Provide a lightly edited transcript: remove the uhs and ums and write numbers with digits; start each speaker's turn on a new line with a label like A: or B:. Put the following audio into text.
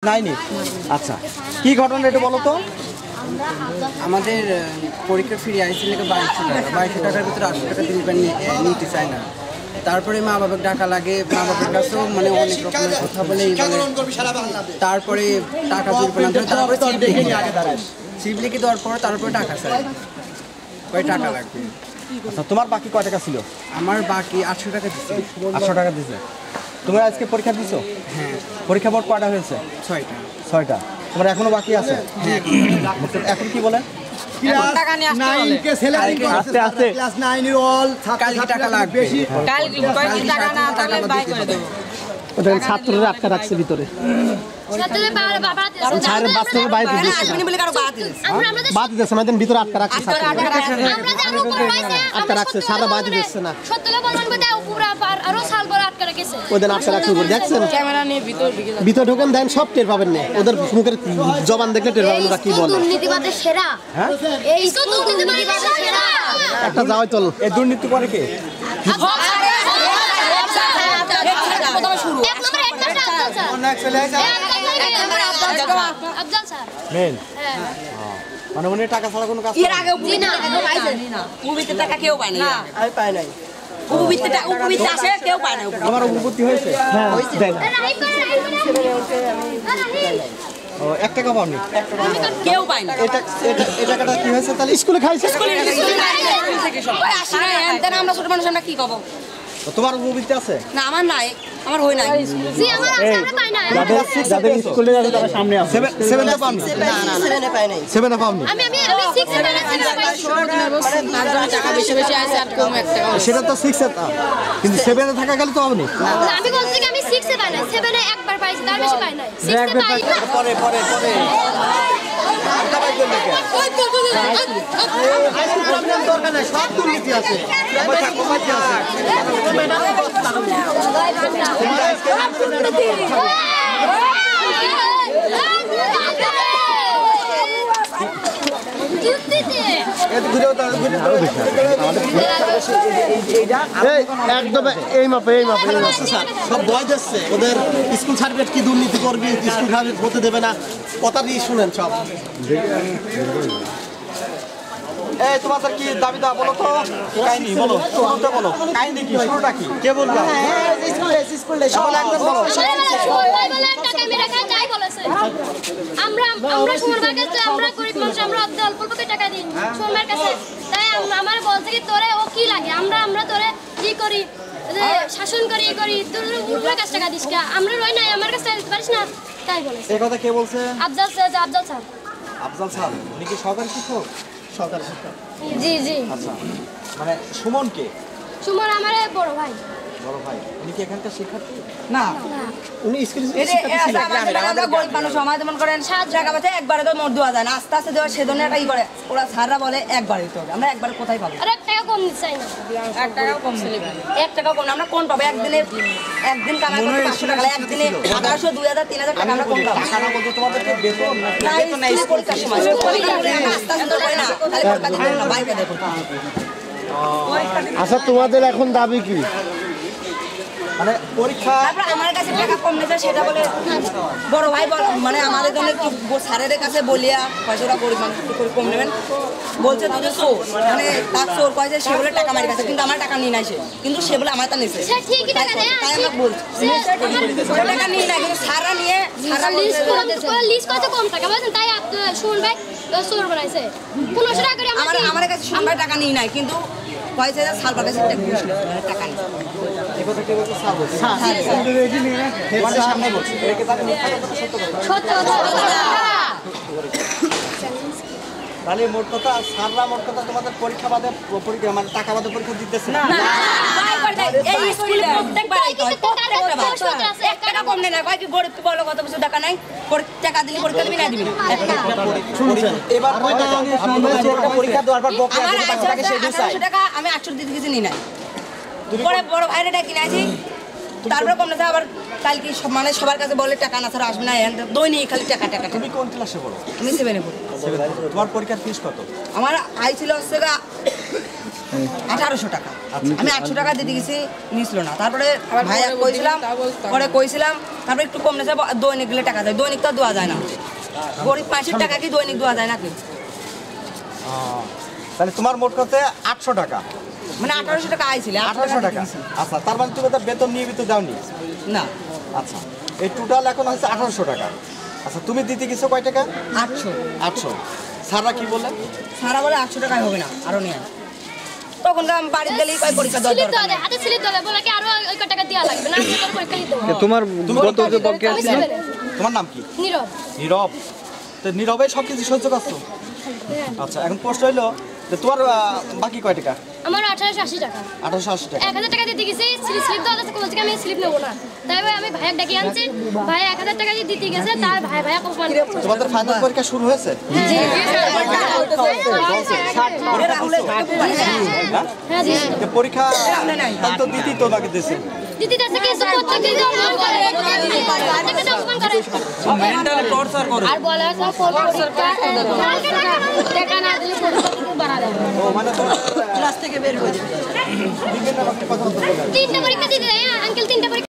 A: 9-এ। আচ্ছা, কি ঘটনা একটু বলো তো।
B: আমাদের পরীক্ষা ফিরে আইছিল 2200 টাকার ভিতরে 800 টাকা দিবেন নিতে চায় না। তারপরে মা বাবার টাকা লাগে, মা বাবার কাছেও মানে অনেক রকমের কথা বলে তারপরে টাকা জরিমানা ধরে তারপরে সিবলিকে দেওয়ার পর তারপরে টাকা চায়, কয় টাকা লাগবে।
A: আচ্ছা, তোমার বাকি কয় টাকা ছিল?
B: আমার বাকি 800 টাকা দিচ্ছে।
A: 800 টাকা দিছে। তুমি আজকে পরীক্ষা দিছো?
B: হ্যাঁ।
A: পরীক্ষা মোট কয়টা হয়েছে?
B: 6টা।
A: তোমার এখনো বাকি আছে?
B: হ্যাঁ।
A: এখন কি বলেন?
C: টাকা নিয়ে আসতে বলে।
A: আস্তে
D: ক্লাস 9 এর অল
B: কালকে টাকা লাগবে।
C: কাল কয়েকদিন টাকা না তাহলে বাই করে দেবো।
E: ওদের ছাত্ররা আটকা রাখছে ভিতরে।
F: ছাত্রদের বাবা
E: ছাত্রের বাচ্চাদের বাইরে দিয়েছে। বাদ দিয়েছে না, ভিতরে আটকা রাখছে।
F: আমরা যে আরো উপরে রয়েছে
E: আটকা রাখছে, সারা বাদ দিয়েছে না।
F: সত্যকে বলবেন বলতে উপরে আরো সাল বড় আটকা রেখেছে।
E: ওদের আটকা রাখছে উপরে, দেখছেন?
C: ক্যামেরা নিয়ে
E: ভিতরে ঢোকেন দেন, সব টের পাবেন না। ওদের মুখের জবান দেখলে টের পাবেন ওরা কি বলে।
F: দুর্নীতিবাদের সেরা। হ্যাঁ, এই দুর্নীতিবাদের সেরা।
E: একটা যাওয়াই চল।
A: এই দুর্নীতি করে কে?
F: আফজাল স্যার
A: মেন মানে উনি টাকা ছাড়া কোনো কাজ
C: এর আগে উপবিতে টাকা কেউ পায় না।
B: আমি পাই নাই।
C: উপবিতে আসে কেউ পায় না।
A: আমার উপস্থিত হয়েছে?
E: হ্যাঁ, দেন।
A: ও 1 টাকা পাওনি?
C: কেউ পায় না।
A: এই টাকাটা কি হয়েছে তাহলে?
E: স্কুলে খাইছে।
C: আমরা ছোট মানুষ, আমরা কি করবো?
A: তোমার উপস্থিত আছে?
C: না, আমার নাই, আমার হই নাই।
F: জি আমার সামনে পাই না।
E: যাদের স্কুলে যাবে তারা সামনে আছে।
A: 7 পাওনি?
B: 7 পাই নাই।
A: 7 পাওনি?
F: আমি 6 এ পাইছি।
C: টাকা বেশি বেশি আছে আর কম একটা।
A: সেটা তো 6 এ, কিন্তু 7 এ থাকা গেলে তো হবে না।
F: আমি বলছি কি আমি 6 এ পাই না, 7 এ একবার পাইছি, তার বেশি পাই নাই। 6 এ পাই।
A: পরে দরকার নাই, সব দুর্নীতি আছে।
E: একদম এই মাপে
D: সব ভয় দিচ্ছে ওদের স্কুল সার্টিফিকেট কি দুর্নীতি করবে, স্কুল সার্টিফিকেট হতে দেবে না, কথা দিয়ে শুনেন সব।
A: এই তোমাদের কি দাবি দা বলো তো? কাহিনী বলো, শুরুটা বলো। কাহিনী কি, শুরুটা কি কে বলবে?
B: স্কুলে সব একদম বলো।
F: টাকা মেরে খাই তাই বলেছে। আমরা সুমনের কাছে, আমরা গরিব মানুষ, আমরা অল্প অল্প টাকা দিই সুমনের কাছে। তাই আমার বলছে কি তোরে ও কি লাগে, আমরা তোরে কি করি, শাসন করি তোর উপরে কাছ টাকা দিস কা, আমরা রই নাই, আমার কাছে দিতে পারিস না, তাই বলেছে।
A: এই কথা কে বলছে?
F: আফজাল স্যার।
A: আফজাল স্যার উনি কি সরকারি শিক্ষক?
D: সরকারি শিক্ষা।
F: জি।
A: আচ্ছা, মানে সুমন কে?
F: সুমন আমার বড় ভাই।
A: উনি কি এখানকার শিক্ষার্থী?
C: না,
D: উনি স্কুলে
C: আমরা গরিব মানুষ, আমাদের মনে করেন 7 টাকা পাচ্ছে, একবারে তো মোট দেওয়া যায় না, আস্তে আস্তে দেওয়া, সেজন্য একটা ই করে ওরা স্যাররা বলে একবারে দিতে হবে। আমরা একবারে কোথায় পাবো?
F: আর 1 টাকা কম দিতে চাই না।
C: 1 টাকাও কম ছেলে, 1 টাকাও কম। আমরা কোন পাবো? একদিন কামাই করতে 500 টাকা লাগে, একদিনে 1100, 2000, 3000 টাকা আমরা কোন পাবো?
A: টাকা না বলতে তোমাদেরকে বেতন নাকি?
C: না, স্কুলে পরীক্ষার সময় আস্তে আস্তে করে না, তাহলে পরীক্ষা দিতে না, বাইরে দেবো।
E: আচ্ছা, তোমাদের এখন দাবি কি?
A: মানে পরীক্ষা
C: তারপর আমার কাছে টাকা কম নিতে, সেটা বলে বড় ভাই মানে আমাদের জন্য একটু স্যারের কাছে বলিয়া পয়সা ওরা গরিব মানুষ একটু করে কম নেবেন, বলছে তোদের চোর, মানে তার চোর কয়েছে, সে বলে টাকা মারি কাছে, কিন্তু আমার টাকা নিয়ে নাই, সে কিন্তু সে বলে আমার তা নিয়েছে,
F: সে ঠিকই টাকা দেয়।
C: তাই আমরা বলছি টাকা নিয়ে নাই, কিন্তু সারা নিয়ে
F: লিস্ট কত কম টাকা বলেন, তাই সুমন ভাই চোর বানাইছে। 1500 টাকা করে
C: আমার কাছে সুমন টাকা নিয়ে নাই, কিন্তু পয়সা সাল পাঠাইছে টাকা নেই।
A: এই কথা কে বলছে? স্যার বলছে। তোমাদের সামনে বলছে। এটাকে তাহলে মিথ্যা কথা সত্য কথা?
F: সত্য কথা।
A: তাহলে মোট কথা স্যাররা মোট কথা তোমাদের পরীক্ষা বাদে পরীক্ষা মানে টাকা বাদে পরীক্ষা দিতেছে না?
C: এই স্কুলে প্রত্যেকবার এক টাকা কম নেই না, কয় কি গরিব কি বলো, কত কিছু টাকা নাই, টাকা দিলে পরীক্ষা দিবি না দিবি।
A: এবার কয়টা পরীক্ষা দেওয়ার পর বকে
C: আমার
A: আছে টাকা সে দিছে।
C: 800 টাকা আমি 800 দিতে কিছু নিই নাই, পরে বড় ভাইরা টাকা কিনে আছি, তারপরে কম না আবার কালকে মানে সবার কাছে বলে টাকা না ছাড়া আসবে না, দৈনিক খালি টাকা।
A: তুমি কোন ক্লাসে পড়ো?
C: আমি 7 এ পড়ি।
A: তোমার পরীক্ষার ফিস কত?
C: আমার আই ছিল হচ্ছে 1800 টাকা। আমি 800 টাকা দিতে গেছি, নিছিল না। তারপরে ভাইয়া কইছিলাম তারপরে একটু কম নিয়েছে, দৈনিক গেলে টাকা দেয়। দৈনিক তো দেওয়া যায় না, গরিব মাসের টাকা কি দৈনিক দেওয়া যায় নাকি?
A: তাহলে তোমার মোট করতে 800 টাকা,
C: মানে 1800 টাকা আইছিল।
A: 1800 টাকা। আচ্ছা, তার মানে তুমি তো বেতন নিয়মিত দাওনি?
C: না।
A: আচ্ছা, এই টোটাল এখন হচ্ছে 1800 টাকা। আচ্ছা, তুমি দিতে গেছো কয় টাকা?
C: 800।
A: 800। স্যাররা কি বলে?
C: সারা বলে 800 টাকায় হবে না, আরো নিয়ে। তখন তো আমি বাড়িতে গেলেই কয় পরীক্ষা দেওয়ার
F: স্লিপ
C: দরকার
F: দেওয়া হাতে স্লিপ দেওয়া বলে কি আরো ওই কয় টাকা দেওয়া লাগবে না, তোর পরীক্ষা দিতে হবে।
G: তোমার গত যে বকেয়া
F: আমি
G: ছিল
F: ছেলে।
A: তোমার নাম কি?
F: নীরব।
A: নীরব। তো নীরবে সব কিছু সহ্য করছো? আচ্ছা, এখন প্রশ্ন হইলো যে তোমার বাকি কয় টাকা?
F: আমার 1880 টাকা।
A: 1880 টাকা।
F: 1000 টাকা দিতে গেছি, স্লিপ দেওয়া আছে, বলছে কি আমি স্লিপ নেবো না। তাই ভাই আমি ভাইয়া ডাকি আনছি, ভাই 1000 টাকা দিয়ে দিতে গেছে, তার ভাইয়া কমান করছে।
A: তোমাদের ফাইনাল পরীক্ষা শুরু হয়েছে?
F: হ্যাঁ জি।
A: যে পরীক্ষা তাই তো দিতেই তো নাকি দিছে।
F: দিদি দেশে কি সব প্রত্যেক দিন অপমান করে, প্রত্যেকটা অপমান করে।
B: মেন্টালি টর্চার করে।
F: আর বলা সব টাকা না দিলে পরীক্ষা বাড়া দেয়।
A: ও মানে তোমার
C: ক্লাস থেকে বের হয়ে যাবে।
A: বিভিন্ন রকম কথা বলে।
F: 3টা পরীক্ষা দিতে দেয় আঙ্কেল, 3টা পরীক্ষা